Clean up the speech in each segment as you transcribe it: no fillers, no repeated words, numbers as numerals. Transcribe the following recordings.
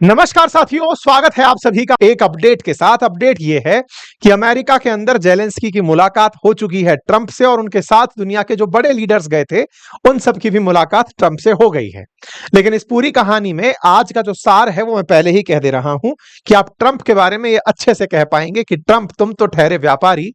नमस्कार साथियों, स्वागत है आप सभी का एक अपडेट के साथ। अपडेट ये है कि अमेरिका के अंदर जेलेंस्की की मुलाकात हो चुकी है ट्रंप से और उनके साथ दुनिया के जो बड़े लीडर्स गए थे उन सब की भी मुलाकात ट्रंप से हो गई है। लेकिन इस पूरी कहानी में आज का जो सार है वो मैं पहले ही कह दे रहा हूं कि आप ट्रंप के बारे में ये अच्छे से कह पाएंगे कि ट्रंप तुम तो ठहरे व्यापारी,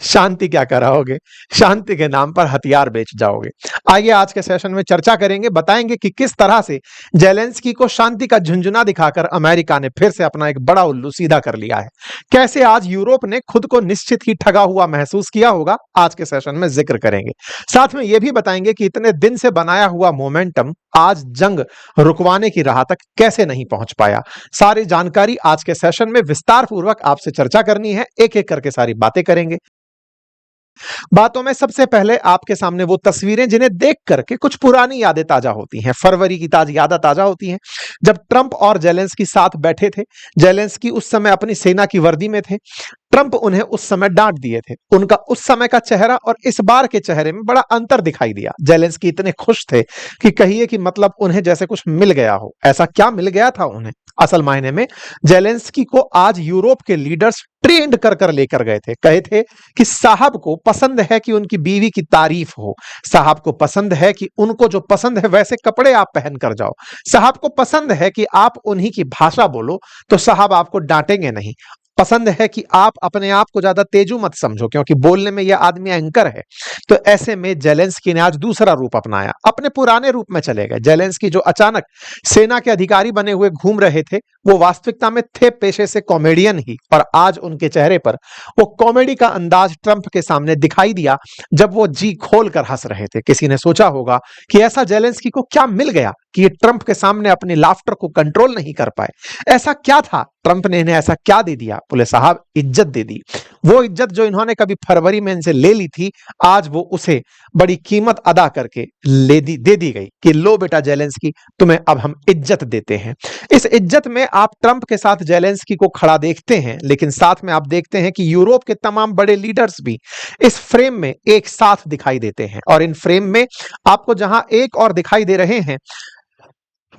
शांति क्या कराओगे, शांति के नाम पर हथियार बेच जाओगे। आइए आज के सेशन में चर्चा करेंगे, बताएंगे कि किस तरह से जेलेंस्की को शांति का झुंझुना दिखाकर अमेरिका ने फिर से अपना एक बड़ा उल्लू सीधा कर लिया है। कैसे आज यूरोप ने खुद को निश्चित ही ठगा हुआ महसूस किया होगा, आज के सेशन में जिक्र करेंगे। साथ में यह भी बताएंगे कि इतने दिन से बनाया हुआ मोमेंटम आज जंग रुकवाने की राह तक कैसे नहीं पहुंच पाया। सारी जानकारी आज के सेशन में विस्तार पूर्वक आपसे चर्चा करनी है, एक एक करके सारी बातें करेंगे। बातों में सबसे पहले आपके सामने वो तस्वीरें जिन्हें देख करके कुछ पुरानी यादें ताजा होती हैं, फरवरी की यादें ताजा होती हैं, जब ट्रंप और जेलेंस्की साथ बैठे थे। जेलेंस्की उस समय अपनी सेना की वर्दी में थे, ट्रंप उन्हें उस समय डांट दिए थे। उनका उस समय का चेहरा और इस बार के चेहरे में बड़ा अंतर दिखाई दिया। जेलेंस्की इतने खुश थे कि कहिए कि मतलब उन्हें जैसे कुछ मिल गया हो। ऐसा क्या मिल गया था उन्हें? असल मायने में जेलेंस्की को आज यूरोप के लीडर्स ट्रेंड कर कर लेकर गए थे। कहे थे कि साहब को पसंद है कि उनकी बीवी की तारीफ हो, साहब को पसंद है कि उनको जो पसंद है वैसे कपड़े आप पहन कर जाओ, साहब को पसंद है कि आप उन्हीं की भाषा बोलो तो साहब आपको डांटेंगे नहीं, पसंद है कि आप अपने आप को ज्यादा तेजू मत समझो क्योंकि बोलने में यह आदमी एंकर है। तो ऐसे में जेलेंस्की ने आज दूसरा रूप अपनाया, अपने पुराने रूप में चले गए। जेलेंस्की जो अचानक सेना के अधिकारी बने हुए घूम रहे थे वो वास्तविकता में थे पेशे से कॉमेडियन ही, और आज उनके चेहरे पर वो कॉमेडी का अंदाज ट्रंप के सामने दिखाई दिया जब वो जी खोल कर हंस रहे थे। किसी ने सोचा होगा कि ऐसा जेलेंस्की को क्या मिल गया कि ये ट्रंप के सामने अपनी लाफ्टर को कंट्रोल नहीं कर पाए। ऐसा क्या था, ट्रंप ने इन्हें ऐसा क्या दे दिया? बोले साहब इज्जत दे दी। वो इज्जत जो इन्होंने कभी फरवरी में इनसे ले ली थी, आज वो उसे बड़ी कीमत अदा करके दे दी गई कि लो बेटा जेलेंस्की, तुम्हें अब हम इज्जत देते हैं। इस इज्जत में आप ट्रंप के साथ जेलेंस्की को खड़ा देखते हैं, लेकिन साथ में आप देखते हैं कि यूरोप के तमाम बड़े लीडर्स भी इस फ्रेम में एक साथ दिखाई देते हैं। और इन फ्रेम में आपको जहां एक और दिखाई दे रहे हैं,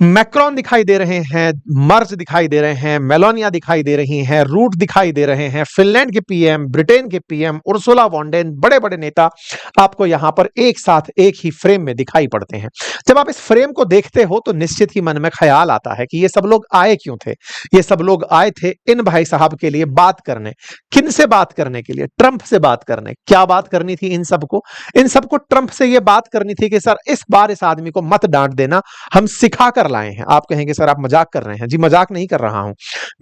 मैक्रोन दिखाई दे रहे हैं, मर्ज दिखाई दे रहे हैं, मेलोनिया दिखाई दे रही हैं, रूट दिखाई दे रहे हैं, फिनलैंड के पीएम, ब्रिटेन के पीएम, उर्सुला वॉन डेर, बड़े बड़े नेता आपको यहां पर एक साथ एक ही फ्रेम में दिखाई पड़ते हैं। जब आप इस फ्रेम को देखते हो तो निश्चित ही मन में ख्याल आता है कि ये सब लोग आए क्यों थे। ये सब लोग आए थे इन भाई साहब के लिए बात करने। किन से बात करने के लिए? ट्रंप से बात करने। क्या बात करनी थी इन सबको? इन सबको ट्रंप से यह बात करनी थी कि सर इस बार इस आदमी को मत डांट देना, हम सिखा कर लाए हैं। आप कहेंगे सर आप मजाक कर रहे हैं। जी मजाक नहीं कर रहा हूं,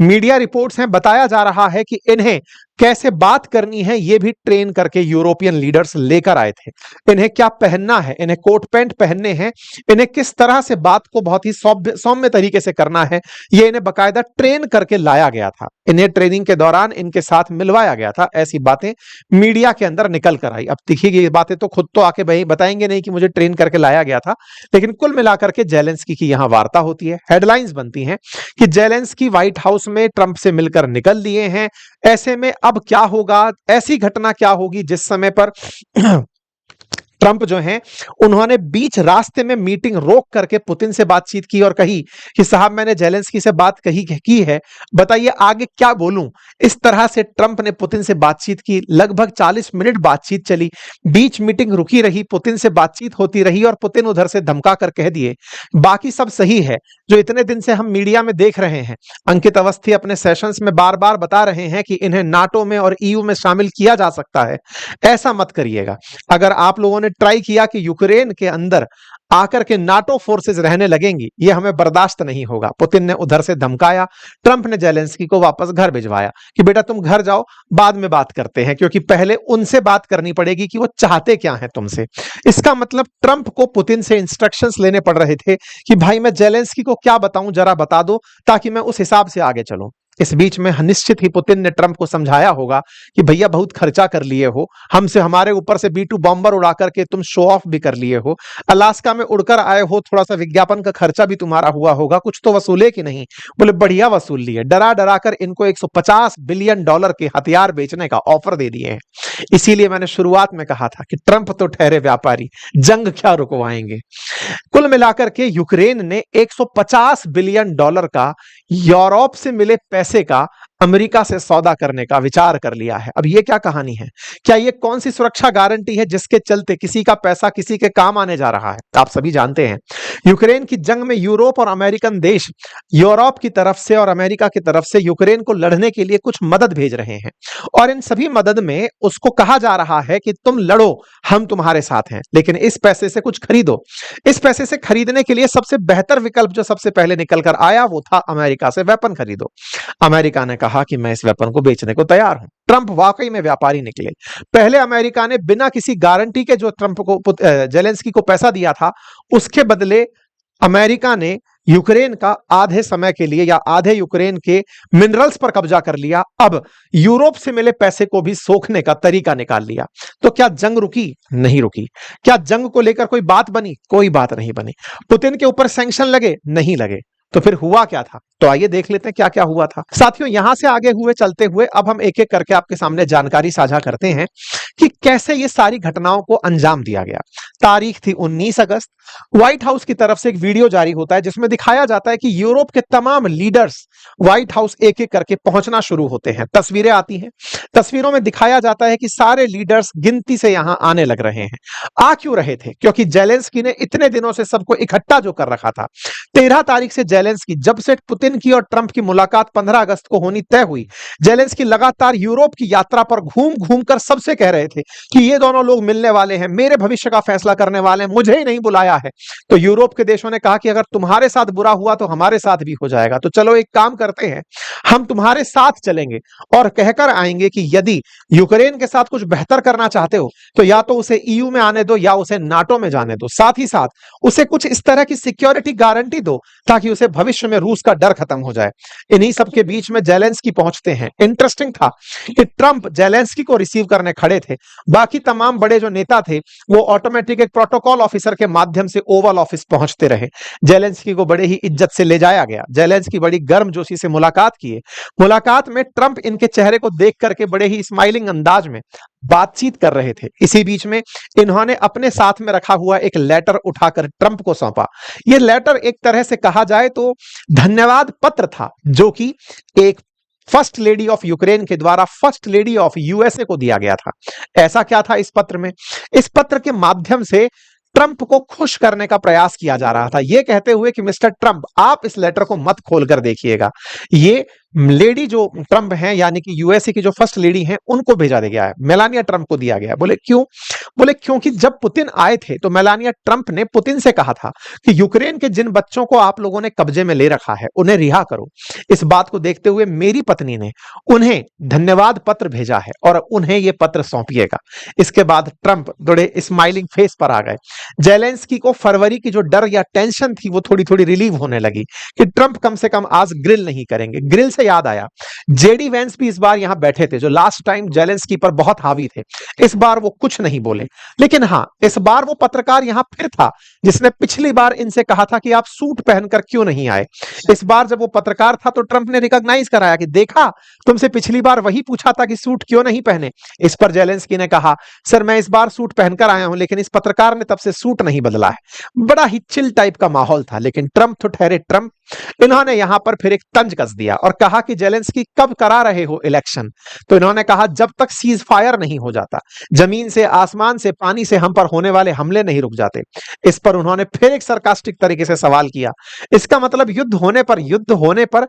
मीडिया रिपोर्ट्स हैं, बताया जा रहा है कि इन्हें कैसे बात करनी है ये भी ट्रेन करके यूरोपियन लीडर्स लेकर आए थे। इन्हें क्या पहनना है, इन्हें कोट पैंट पहनने हैं, इन्हें किस तरह से बात को बहुत ही सौम्य तरीके से करना है, ये इन्हें बकायदा ट्रेन करके लाया गया था। इन्हें ट्रेनिंग के दौरान इनके साथ मिलवाया गया था। ऐसी बातें मीडिया के अंदर निकल कर आई। अब देखिए ये बातें तो खुद तो आके भाई बताएंगे नहीं कि मुझे ट्रेन करके लाया गया था, लेकिन कुल मिलाकर के जेलेंस्की की यहां वार्ता होती है, हेडलाइंस बनती हैं कि जेलेंस्की व्हाइट हाउस में ट्रंप से मिलकर निकल लिए हैं। ऐसे में अब क्या होगा, ऐसी घटना क्या होगी जिस समय पर ट्रंप जो हैं उन्होंने बीच रास्ते में मीटिंग रोक करके पुतिन से बातचीत की और कही कि साहब मैंने जेलेंस्की से बात की है, बताइए आगे क्या बोलूं। इस तरह से ट्रंप ने पुतिन से बातचीत की। लगभग 40 मिनट बातचीत चली, बीच मीटिंग रुकी रही, पुतिन से बातचीत होती रही और पुतिन उधर से धमका कर कह दिए बाकी सब सही है। जो इतने दिन से हम मीडिया में देख रहे हैं, अंकित अवस्थी अपने सेशंस में बार बार बता रहे हैं कि इन्हें नाटो में और ईयू में शामिल किया जा सकता है, ऐसा मत करिएगा। अगर आप लोगों ने ट्राई किया कि यूक्रेन के अंदर आकर के नाटो फोर्सेस रहने लगेंगी, यह हमें बर्दाश्त नहीं होगा। पुतिन ने उधर से धमकाया, ट्रंप ने जेलेंस्की को वापस घर भिजवाया कि बेटा तुम घर जाओ, बाद में बात करते हैं, क्योंकि पहले उनसे बात करनी पड़ेगी कि वो चाहते क्या हैं तुमसे। इसका मतलब ट्रंप को पुतिन से इंस्ट्रक्शंस लेने पड़ रहे थे कि भाई मैं जेलेंस्की को क्या बताऊं, जरा बता दो ताकि मैं उस हिसाब से आगे चलूं। इस बीच में निश्चित ही पुतिन ने ट्रंप को समझाया होगा कि भैया बहुत खर्चा कर लिए हो, हमसे हमारे ऊपर से B-2 बॉम्बर उड़ा करके तुम शो ऑफ भी कर लिए हो, अलास्का में उड़कर आए हो, थोड़ा सा विज्ञापन का खर्चा भी तुम्हारा हुआ होगा, कुछ तो वसूले कि नहीं? बोले बढ़िया वसूल लिए, डरा डरा कर इनको $150 बिलियन के हथियार बेचने का ऑफर दे दिए हैं। इसीलिए मैंने शुरुआत में कहा था कि ट्रंप तो ठहरे व्यापारी, जंग क्या रुकवाएंगे। कुल मिलाकर के यूक्रेन ने $150 बिलियन का यूरोप से मिले पैसे का अमेरिका से सौदा करने का विचार कर लिया है। अब ये क्या कहानी है? क्या ये कौन सी सुरक्षा गारंटी है जिसके चलते किसी का पैसा किसी के काम आने जा रहा है? आप सभी जानते हैं यूक्रेन की जंग में यूरोप और अमेरिकन देश यूरोप की तरफ से और अमेरिका की तरफ से यूक्रेन को लड़ने के लिए कुछ मदद भेज रहे हैं, और इन सभी मदद में उसको कहा जा रहा है कि तुम लड़ो, हम तुम्हारे साथ हैं, लेकिन इस पैसे से कुछ खरीदो। इस पैसे से खरीदने के लिए सबसे बेहतर विकल्प जो सबसे पहले निकल कर आया वो था अमेरिका से वेपन खरीदो। अमेरिका ने कहा कि मैं इस वेपन को बेचने को तैयार हूं। ट्रंप वाकई में व्यापारी निकले। पहले अमेरिका ने बिना किसी गारंटी के जो ट्रंप को जेलेंस्की को पैसा दिया था, उसके बदले अमेरिका ने यूक्रेन का आधे समय के लिए या आधे यूक्रेन के मिनरल्स पर कब्जा कर लिया। अब यूरोप से मिले पैसे को भी सोखने का तरीका निकाल लिया। तो क्या जंग रुकी? नहीं रुकी। क्या जंग को लेकर कोई बात बनी? कोई बात नहीं बनी। पुतिन के ऊपर सैंक्शन लगे? नहीं लगे। तो फिर हुआ क्या था? तो आइए देख लेते हैं क्या क्या हुआ था। साथियों, यहां से आगे हुए चलते हुए अब हम एक एक करके आपके सामने जानकारी साझा करते हैं कि कैसे ये सारी घटनाओं को अंजाम दिया गया। तारीख थी 19 अगस्त। व्हाइट हाउस की तरफ से एक वीडियो जारी होता है जिसमें दिखाया जाता है कि यूरोप के तमाम लीडर्स व्हाइट हाउस एक एक करके पहुंचना शुरू होते हैं। तस्वीरें आती हैं, तस्वीरों में दिखाया जाता है कि सारे लीडर्स गिनती से यहां आने लग रहे हैं। आ क्यों रहे थे? क्योंकि जेलेंस्की ने इतने दिनों से सबको इकट्ठा जो कर रखा था। 13 तारीख से जेलेंस्की, जब से पुतिन की और ट्रंप की मुलाकात 15 अगस्त को होनी तय हुई, जेलेंस्की लगातार यूरोप की यात्रा पर घूम घूम कर सबसे कह रहे थे कि ये दोनों लोग मिलने वाले हैं, मेरे भविष्य का फैसला करने वाले हैं, मुझे ही नहीं बुलाया है। तो यूरोप के देशों ने कहा कि अगर तुम्हारे साथ बुरा हुआ तो हमारे साथ भी हो जाएगा, तो चलो एक काम करते हैं, हम तुम्हारे साथ चलेंगे और कहकर आएंगे कि यदि यूक्रेन के साथ कुछ बेहतर करना चाहते हो तो या तो उसे ईयू में आने दो या उसे नाटो में जाने दो, साथ ही साथ उसे कुछ इस तरह की सिक्योरिटी गारंटी दो ताकि उसे भविष्य में रूस का डर खत्म हो जाए। इन्हीं सब के बीच में जेलेंस्की पहुंचते हैं। इंटरेस्टिंग था कि ट्रंप जेलेंस्की को रिसीव करने खड़े थे, बाकी तमाम बड़े जो नेता थे वो ऑटोमेटिक एक प्रोटोकॉल ऑफिसर के माध्यम से ओवल ऑफिस पहुंचते रहे। जेलेंस्की को बड़े ही इज्जत से ले जाया गया। जेलेंस्की बड़ी गर्मजोशी से मुलाकात किए। मुलाकात में ट्रंप इनके चेहरे को देख करके बड़े ही स्माइलिंग अंदाज में बातचीत कर रहे थे। इसी बीच में इन्होंने अपने साथ में रखा हुआ एक लेटर उठाकर ट्रंप को सौंपा। यह लेटर एक तरह से कहा जाए तो धन्यवाद पत्र था, जो कि एक फर्स्ट लेडी ऑफ यूक्रेन के द्वारा फर्स्ट लेडी ऑफ यूएसए को दिया गया था। ऐसा क्या था इस पत्र में? इस पत्र के माध्यम से ट्रंप को खुश करने का प्रयास किया जा रहा था, यह कहते हुए कि मिस्टर ट्रंप, आप इस लेटर को मत खोलकर देखिएगा, ये लेडी जो ट्रंप हैं यानी कि यूएसए की जो फर्स्ट लेडी हैं उनको भेजा गया है, मेलानिया ट्रंप को दिया गया है। बोले क्यों? बोले क्योंकि जब पुतिन आए थे तो मेलानिया ट्रंप ने पुतिन से कहा था कि यूक्रेन के जिन बच्चों को आप लोगों ने कब्जे में ले रखा है उन्हें रिहा करो। इस बात को देखते हुए मेरी पत्नी ने उन्हें धन्यवाद पत्र भेजा है और उन्हें यह पत्र सौंपिएगा। इसके बाद ट्रंप थोड़े स्माइलिंग फेस पर आ गए। जेलेंस्की को फरवरी की जो डर या टेंशन थी वो थोड़ी थोड़ी रिलीव होने लगी कि ट्रंप कम से कम आज ग्रिल नहीं करेंगे। ग्रिल से याद आया, जेडी वेंस भी इस बार यहां बैठे थे जो लास्ट टाइम जेलेंस्की पर बहुत हावी थे। इस बार वो कुछ नहीं बोले, लेकिन हां, इस बार वो पत्रकार यहां फिर था जिसने पिछली बार इनसे कहा था कि आप सूट पहनकर क्यों नहीं आए। इस बार जब वो पत्रकार था तो ट्रंप ने रिकॉग्नाइज कराया कि देखा, तुमसे पिछली बार वही पूछा था कि सूट क्यों नहीं पहने। इस पर जेलेंस्की ने कहा, सर मैं इस बार सूट पहनकर आया हूं, लेकिन इस पत्रकार ने तब से सूट नहीं बदला है। बड़ा ही चिल टाइप का माहौल था, लेकिन ट्रंप तो ठहरे ट्रंप। इन्होंने यहां पर फिर एक तंज कस दिया और कहा कि जेलेंस्की कब करा रहे हो इलेक्शन? तो इन्होंने कहा जब तक सीज फायर नहीं हो जाता, जमीन से, आसमान से, पानी से हम पर होने वाले हमले नहीं रुक जाते। इस पर उन्होंने फिर एक सरकास्टिक तरीके से सवाल किया, इसका मतलब युद्ध होने पर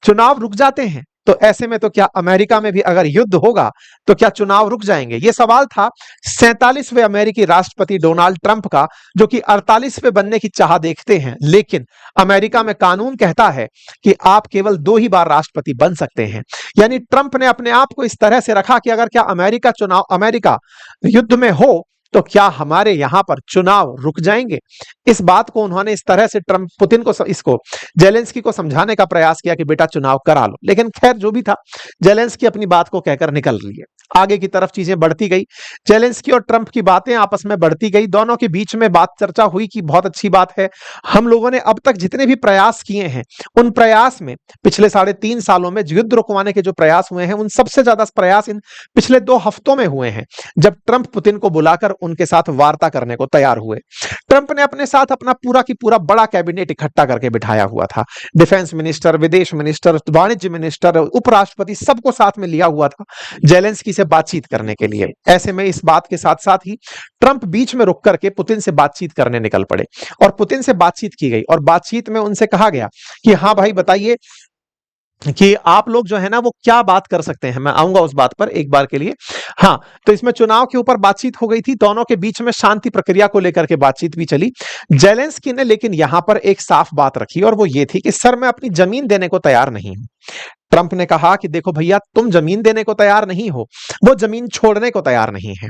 चुनाव रुक जाते हैं? तो ऐसे में तो क्या अमेरिका में भी अगर युद्ध होगा तो क्या चुनाव रुक जाएंगे? यह सवाल था 47वें अमेरिकी राष्ट्रपति डोनाल्ड ट्रंप का, जो कि 48वें बनने की चाह देखते हैं, लेकिन अमेरिका में कानून कहता है कि आप केवल 2 ही बार राष्ट्रपति बन सकते हैं। यानी ट्रंप ने अपने आप को इस तरह से रखा कि अगर क्या अमेरिका युद्ध में हो तो क्या हमारे यहां पर चुनाव रुक जाएंगे? इस बात को उन्होंने इस तरह से ट्रंप पुतिन को इसको जेलेंस्की को समझाने का प्रयास किया कि बेटा चुनाव करा लो। लेकिन खैर जो भी था, जेलेंस्की अपनी बात को कहकर निकल रही है। आगे की तरफ चीजें बढ़ती गई, जेलेंस्की और ट्रंप की बातें आपस में बढ़ती गई, दोनों के बीच में बात चर्चा हुई कि बहुत अच्छी बात है, हम लोगों ने अब तक जितने भी प्रयास किए हैं उन प्रयास में पिछले 3.5 सालों में युद्ध रुकवाने के जो प्रयास हुए हैं उन सबसे ज्यादा प्रयास इन पिछले 2 हफ्तों में हुए हैं, जब ट्रंप पुतिन को बुलाकर उनके साथ वार्ता करने को तैयार हुए। ट्रंप ने अपने साथ अपना पूरा की पूरा बड़ा कैबिनेट इकट्ठा करके बिठाया हुआ था, डिफेंस मिनिस्टर, विदेश मिनिस्टर, वाणिज्य मिनिस्टर, उपराष्ट्रपति, सबको साथ में लिया हुआ था जेलेंस्की से बातचीत करने के लिए। ऐसे में इस बात के साथ साथ ही ट्रंप बीच में रुक करके पुतिन से बातचीत करने निकल पड़े और पुतिन से बातचीत की गई और बातचीत में उनसे कहा गया कि हाँ भाई बताइए कि आप लोग जो है ना वो क्या बात कर सकते हैं। मैं आऊंगा उस बात पर एक बार के लिए। हाँ, तो इसमें चुनाव के ऊपर बातचीत हो गई थी, दोनों के बीच में शांति प्रक्रिया को लेकर के बातचीत भी चली। जेलेंस्की ने लेकिन यहां पर एक साफ बात रखी और वो ये थी कि सर मैं अपनी जमीन देने को तैयार नहीं हूं। ट्रंप ने कहा कि देखो भैया, तुम जमीन देने को तैयार नहीं हो, वो जमीन छोड़ने को तैयार नहीं है,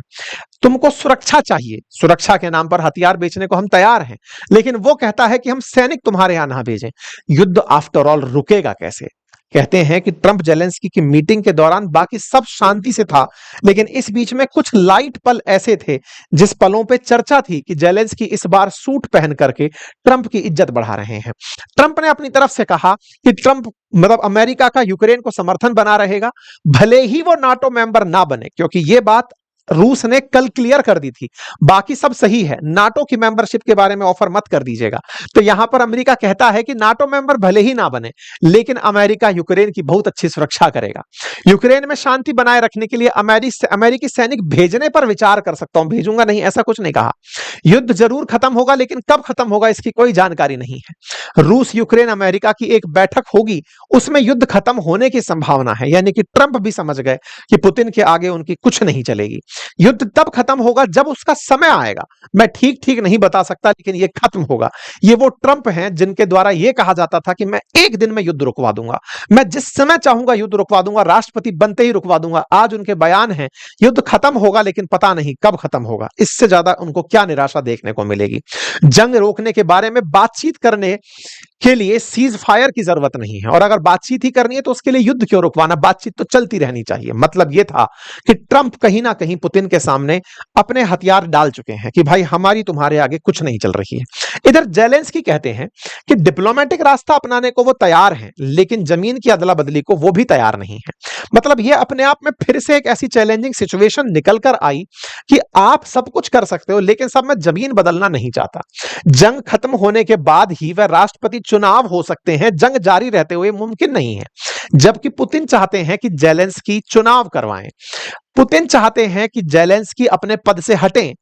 तुमको सुरक्षा चाहिए, सुरक्षा के नाम पर हथियार बेचने को हम तैयार हैं, लेकिन वो कहता है कि हम सैनिक तुम्हारे यहां ना भेजें। युद्ध आफ्टर ऑल रुकेगा कैसे? कहते हैं कि ट्रंप जेलेंस्की की मीटिंग के दौरान बाकी सब शांति से था, लेकिन इस बीच में कुछ लाइट पल ऐसे थे जिस पलों पे चर्चा थी कि जेलेंस्की इस बार सूट पहन करके ट्रंप की इज्जत बढ़ा रहे हैं। ट्रंप ने अपनी तरफ से कहा कि ट्रंप अमेरिका का यूक्रेन को समर्थन बना रहेगा, भले ही वो नाटो मेंबर ना बने, क्योंकि ये बात रूस ने कल क्लियर कर दी थी, बाकी सब सही है, नाटो की मेंबरशिप के बारे में ऑफर मत कर दीजिएगा। तो यहां पर अमेरिका कहता है कि नाटो मेंबर भले ही ना बने, लेकिन अमेरिका यूक्रेन की बहुत अच्छी सुरक्षा करेगा। यूक्रेन में शांति बनाए रखने के लिए अमेरिकी सैनिक भेजने पर विचार कर सकता हूं, भेजूंगा नहीं ऐसा कुछ नहीं कहा। युद्ध जरूर खत्म होगा, लेकिन कब खत्म होगा इसकी कोई जानकारी नहीं है। रूस, यूक्रेन, अमेरिका की एक बैठक होगी, उसमें युद्ध खत्म होने की संभावना है, यानी कि ट्रंप भी समझ गए कि पुतिन के आगे उनकी कुछ नहीं चलेगी। युद्ध तब खत्म होगा जब उसका समय आएगा, मैं ठीक ठीक नहीं बता सकता, लेकिन यह खत्म होगा। ये वो ट्रंप हैं जिनके द्वारा यह कहा जाता था कि मैं एक दिन में युद्ध रुकवा दूंगा, मैं जिस समय चाहूंगा युद्ध रुकवा दूंगा, राष्ट्रपति बनते ही रुकवा दूंगा। आज उनके बयान हैं युद्ध खत्म होगा, लेकिन पता नहीं कब खत्म होगा। इससे ज्यादा उनको क्या निराशा देखने को मिलेगी। जंग रोकने के बारे में बातचीत करने के लिए सीज फायर की जरूरत नहीं है, और अगर बातचीत ही करनी है तो उसके लिए युद्ध क्यों रुकवाना, बातचीत तो चलती रहनी चाहिए। मतलब यह था कि ट्रंप कहीं ना कहीं पुतिन के सामने अपने हथियार डाल चुके हैं कि भाई हमारी तुम्हारे आगे कुछ नहीं चल रही है। इधर जेलेंस्की कहते हैं कि डिप्लोमेटिक रास्ता अपनाने को वो तैयार हैं, लेकिन जमीन की अदला बदली को वो भी तैयार नहीं है। मतलब यह अपने आप में फिर से एक ऐसी चैलेंजिंग सिचुएशन निकल कर आई कि आप सब कुछ कर सकते हो, लेकिन सब मैं जमीन बदलना नहीं चाहता। जंग खत्म होने के बाद ही वह राष्ट्रपति चुनाव हो सकते हैं, जंग जारी रहते हुए मुमकिन नहीं है। जबकि पुतिन चाहते हैं कि जेलेंस्की चुनाव करवाएं। पुतिन चाहते हैं कि जेलेंस्की अपने पद से हटें,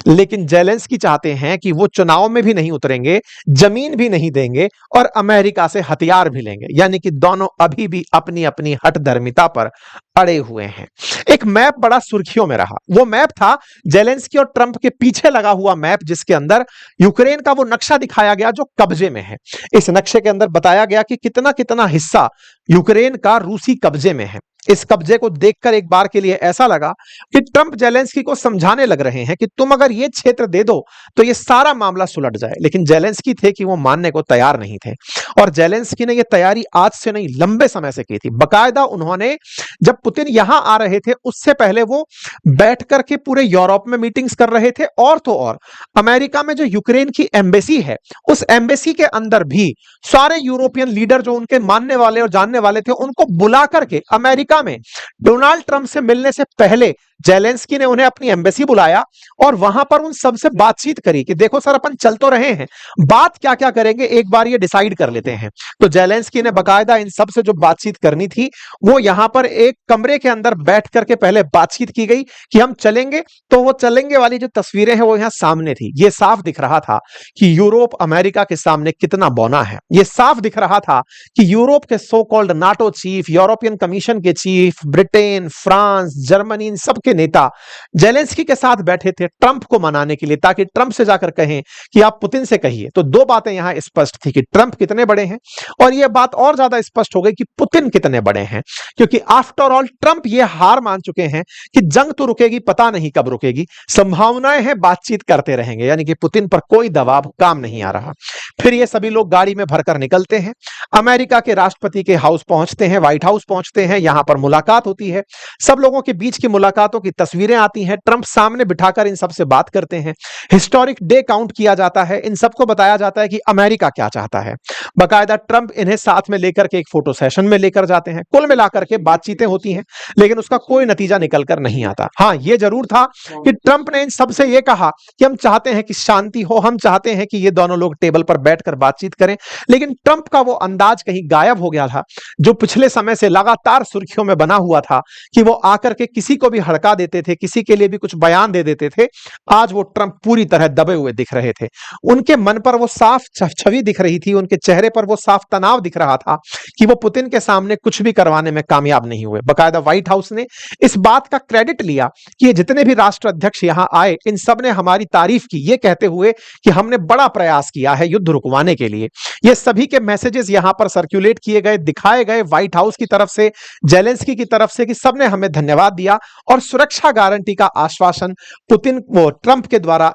लेकिन जेलेंस्की चाहते हैं कि वो चुनाव में भी नहीं उतरेंगे, जमीन भी नहीं देंगे और अमेरिका से हथियार भी लेंगे। यानी कि दोनों अभी भी अपनी अपनी हठधर्मिता पर अड़े हुए हैं। एक मैप बड़ा सुर्खियों में रहा, वो मैप था जेलेंस्की और ट्रंप के पीछे लगा हुआ मैप, जिसके अंदर यूक्रेन का वो नक्शा दिखाया गया जो कब्जे में है। इस नक्शे के अंदर बताया गया कि कितना कितना हिस्सा यूक्रेन का रूसी कब्जे में है। इस कब्जे को देखकर एक बार के लिए ऐसा लगा कि ट्रंप जेलेंस्की को समझाने लग रहे हैं कि तुम अगर ये क्षेत्र दे दो तो ये सारा मामला सुलट जाए, लेकिन जेलेंस्की थे कि वो मानने को तैयार नहीं थे। और जेलेंस्की ने ये तैयारी आज से नहीं, लंबे समय से की थी। बकायदा उन्होंने, जब पुतिन यहां आ रहे थे उससे पहले वो बैठ करके पूरे यूरोप में मीटिंग्स कर रहे थे, और तो और अमेरिका में जो यूक्रेन की एम्बेसी है, उस एम्बेसी के अंदर भी सारे यूरोपियन लीडर जो उनके मानने वाले और जानने वाले थे उनको बुला करके अमेरिका में डोनाल्ड ट्रंप से मिलने से पहले जेलेंस्की ने उन्हें अपनी एम्बेसी बुलाया और वहां पर उन सबसे बातचीत करी कि देखो सर, अपन चल तो रहे हैं, बात क्या क्या करेंगे एक बार ये डिसाइड कर लेते हैं। तो जेलेंस्की ने बकायदा इन सब से जो बातचीत करनी थी वो यहां पर एक कमरे के अंदर बैठ करके पहले बातचीत की गई कि हम चलेंगे। तो वो चलेंगे वाली जो तस्वीरें हैं वो यहां सामने थी। ये साफ दिख रहा था कि यूरोप अमेरिका के सामने कितना बौना है। ये साफ दिख रहा था कि यूरोप के so called NATO chief, European commission के चीफ, ब्रिटेन, फ्रांस, जर्मनी, इन सब के नेता जेलेंस्की के साथ बैठे थे ट्रंप को मनाने के लिए, ताकि ट्रंप से जाकर कहें कि आप पुतिन से कहिए। तो दो बातें यहां स्पष्ट थी कि ट्रंप कितने बड़े हैं, और यह बात और ज्यादा स्पष्ट हो गई कि पुतिन कितने बड़े हैं, क्योंकि आफ्टर ऑल ट्रंप ये हार मान चुके हैं कि जंग तो रुकेगी, पता नहीं कब रुकेगी, संभावनाएं हैं बातचीत करते रहेंगे, यानी कि पुतिन पर कोई दबाव काम नहीं आ रहा। फिर ये सभी लोग गाड़ी में भरकर निकलते हैं, अमेरिका के राष्ट्रपति के हाउस पहुंचते हैं, व्हाइट हाउस पहुंचते हैं, यहां पर मुलाकात होती है, सब लोगों के बीच की मुलाकातों की तस्वीरें आती हैं, ट्रंप सामने बिठाकर इन सब से बात करते हैं, हिस्टोरिक डे काउंट किया जाता है, इन सबको बताया जाता है कि अमेरिका क्या चाहता है। बाकायदा ट्रंप इन्हें साथ में लेकर के एक फोटो सेशन में लेकर जाते हैं, कुल मिलाकर के बातचीतें होती हैं, लेकिन उसका कोई नतीजा निकल कर नहीं आता। हां, यह जरूर था कि ट्रंप ने इन सबसे यह कहा कि हम चाहते हैं कि शांति हो, हम चाहते हैं कि ये दोनों लोग टेबल पर बैठकर बातचीत करें, लेकिन ट्रंप का वो अंदाज कहीं गायब हो गया था जो पिछले समय से लगातार सुर्खियों में बना हुआ था, कि वो आकर के किसी को भी हड़का देते थे, किसी के लिए भी कुछ बयान दे देते थे। आज वो ट्रंप पूरी तरह दबे हुए दिख रहे थे, उनके मन पर वो साफ छवि दिख रही थी, उनके चेहरे पर वो साफ तनाव दिख रहा था कि वो पुतिन के सामने कुछ भी करवाने में कामयाब नहीं हुए। बाकायदा व्हाइट हाउस ने इस बात का क्रेडिट लिया कि ये जितने भी राष्ट्राध्यक्ष यहां आए, इन सब ने हमारी तारीफ की, ये कहते हुए कि हमने बड़ा प्रयास किया है युद्ध रुकवाने के लिए। ये सभी के मैसेजेस यहां पर सर्कुलेट किए गए, दिखाए गए व्हाइट हाउस की तरफ से, जेलेंस्की की तरफ से, कि सबने हमें धन्यवाद दिया और सुरक्षा गारंटी का आश्वासन पुतिन वो ट्रंप के द्वारा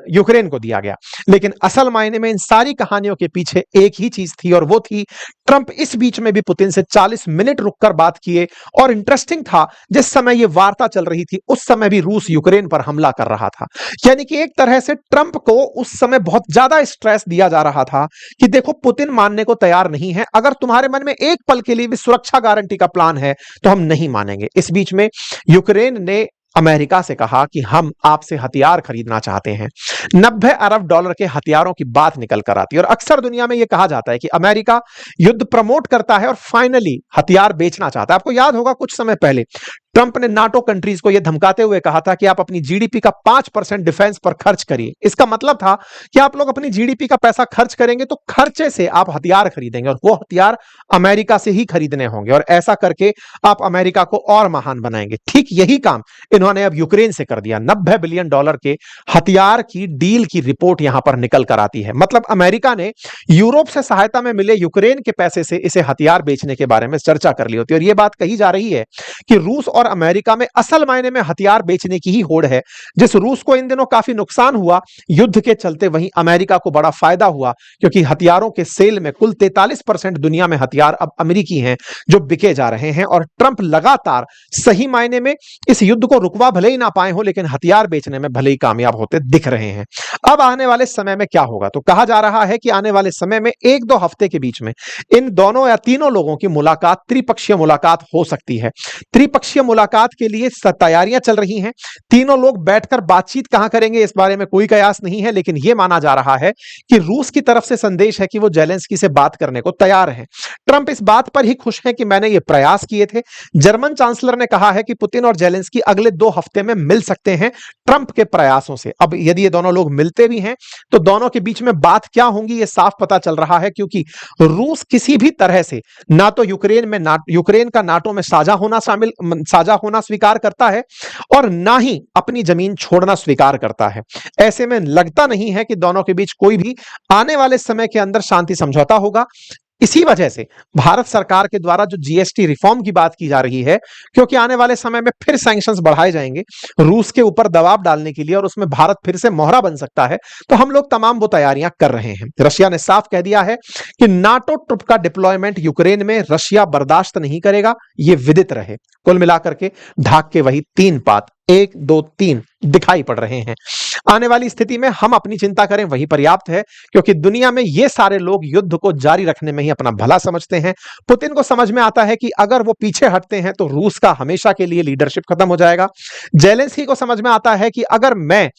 यूक्रेन को दिया गया। लेकिन असल मायने में इन सारी कहानियों के पीछे एक ही चीज थी, और वो थी ट्रंप इस बीच में भी पुतिन से 40 मिनट रुककर बात किए। और इंटरेस्टिंग था, जिस समय यह वार्ता चल रही थी उस समय भी रूस यूक्रेन पर हमला कर रहा था, यानी कि एक तरह से ट्रंप को उस समय बहुत ज्यादा स्ट्रेस दिया जा रहा था कि देखो पुतिन मानने को तैयार नहीं है, अगर तुम्हारे मन में एक पल के लिए भी सुरक्षा गारंटी का प्लान है तो हम नहीं मानेंगे। इस बीच में यूक्रेन ने अमेरिका से कहा कि हम आपसे हथियार खरीदना चाहते हैं। 90 अरब डॉलर के हथियारों की बात निकल कर आती है, और अक्सर दुनिया में यह कहा जाता है कि अमेरिका युद्ध प्रमोट करता है और फाइनली हथियार बेचना चाहता है। आपको याद होगा कुछ समय पहले ट्रंप ने नाटो कंट्रीज को यह धमकाते हुए कहा था कि आप अपनी जीडीपी का 5% डिफेंस पर खर्च करिए। इसका मतलब था कि आप लोग अपनी जीडीपी का पैसा खर्च करेंगे तो खर्चे से आप हथियार खरीदेंगे, और वो हथियार अमेरिका से ही खरीदने होंगे, और ऐसा करके आप अमेरिका को और महान बनाएंगे। ठीक यही काम इन्होंने अब यूक्रेन से कर दिया। 90 बिलियन डॉलर के हथियार की डील की रिपोर्ट यहां पर निकल कर आती है। मतलब अमेरिका ने यूरोप से सहायता में मिले यूक्रेन के पैसे से इसे हथियार बेचने के बारे में चर्चा कर ली होती है, और यह बात कही जा रही है कि रूस और अमेरिका में असल मायने में हथियार बेचने की ही होड़ है। जिस रूस को इन दिनों काफी नुकसान हुआ युद्ध के चलते, वहीं अमेरिका को बड़ा फायदा हुआ, क्योंकि हथियारों के सेल में कुल 43% दुनिया में हथियार अब अमेरिकी हैं जो बिके जा रहे हैं। और ट्रंप लगातार सही मायने में इस युद्ध को रुकवा भले ही ना पाए हो, लेकिन हथियार बेचने में भले ही कामयाब होते दिख रहे हैं। अब आने वाले समय में क्या होगा, तो कहा जा रहा है कि आने वाले समय में 1-2 हफ्ते के बीच में इन दोनों या तीनों लोगों की मुलाकात, त्रिपक्षीय मुलाकात हो सकती है। त्रिपक्षीय मुलाकात के लिए तैयारियां चल रही हैं। तीनों लोग बैठकर बातचीत कहां करेंगे इस बारे में कोई कयास नहीं है, लेकिन यह माना जा रहा है कि रूस की तरफ से संदेश है कि वो जेलेंस्की से बात करने को तैयार है। ट्रंप इस बात पर ही खुश है कि मैंने ये प्रयास किए थे। जर्मन चांसलर ने कहा है कि पुतिन और जेलेंस्की अगले 2 हफ्ते में मिल सकते हैं ट्रंप के प्रयासों से। अब यदि ये दोनों लोग मिलते भी हैं तो दोनों के बीच में बात क्या होंगी ये साफ पता चल रहा है, क्योंकि रूस किसी भी तरह से ना तो यूक्रेन का नाटो में साझा होना स्वीकार करता है, और ना ही अपनी जमीन छोड़ना स्वीकार करता है। ऐसे में लगता नहीं है कि दोनों के बीच कोई भी आने वाले समय के अंदर शांति समझौता होगा। इसी वजह से भारत सरकार के द्वारा जो जीएसटी रिफॉर्म की बात की जा रही है, क्योंकि आने वाले समय में फिर सैंक्शंस बढ़ाए जाएंगे रूस के ऊपर दबाव डालने के लिए, और उसमें भारत फिर से मोहरा बन सकता है, तो हम लोग तमाम वो तैयारियां कर रहे हैं। रशिया ने साफ कह दिया है कि नाटो ट्रुप का डिप्लॉयमेंट यूक्रेन में रशिया बर्दाश्त नहीं करेगा, ये विदित रहे। कुल मिलाकर के ढाक के वही 3 बात 1, 2, 3 दिखाई पड़ रहे हैं। आने वाली स्थिति में हम अपनी चिंता करें वही पर्याप्त है, क्योंकि दुनिया में ये सारे लोग युद्ध को जारी रखने में ही अपना भला समझते हैं। पुतिन को समझ में आता है कि अगर वो पीछे हटते हैं तो रूस का हमेशा के लिए लीडरशिप खत्म हो जाएगा। जेलेंस्की को समझ में आता है कि अगर मैं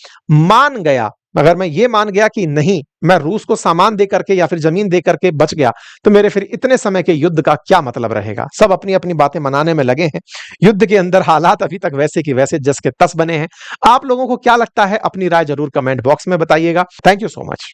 ये मान गया कि नहीं, मैं रूस को सामान दे करके या फिर जमीन दे करके बच गया, तो मेरे फिर इतने समय के युद्ध का क्या मतलब रहेगा। सब अपनी अपनी बातें मनाने में लगे हैं। युद्ध के अंदर हालात अभी तक वैसे की वैसे जस के तस बने हैं। आप लोगों को क्या लगता है, अपनी राय जरूर कमेंट बॉक्स में बताइएगा। Thank you so much.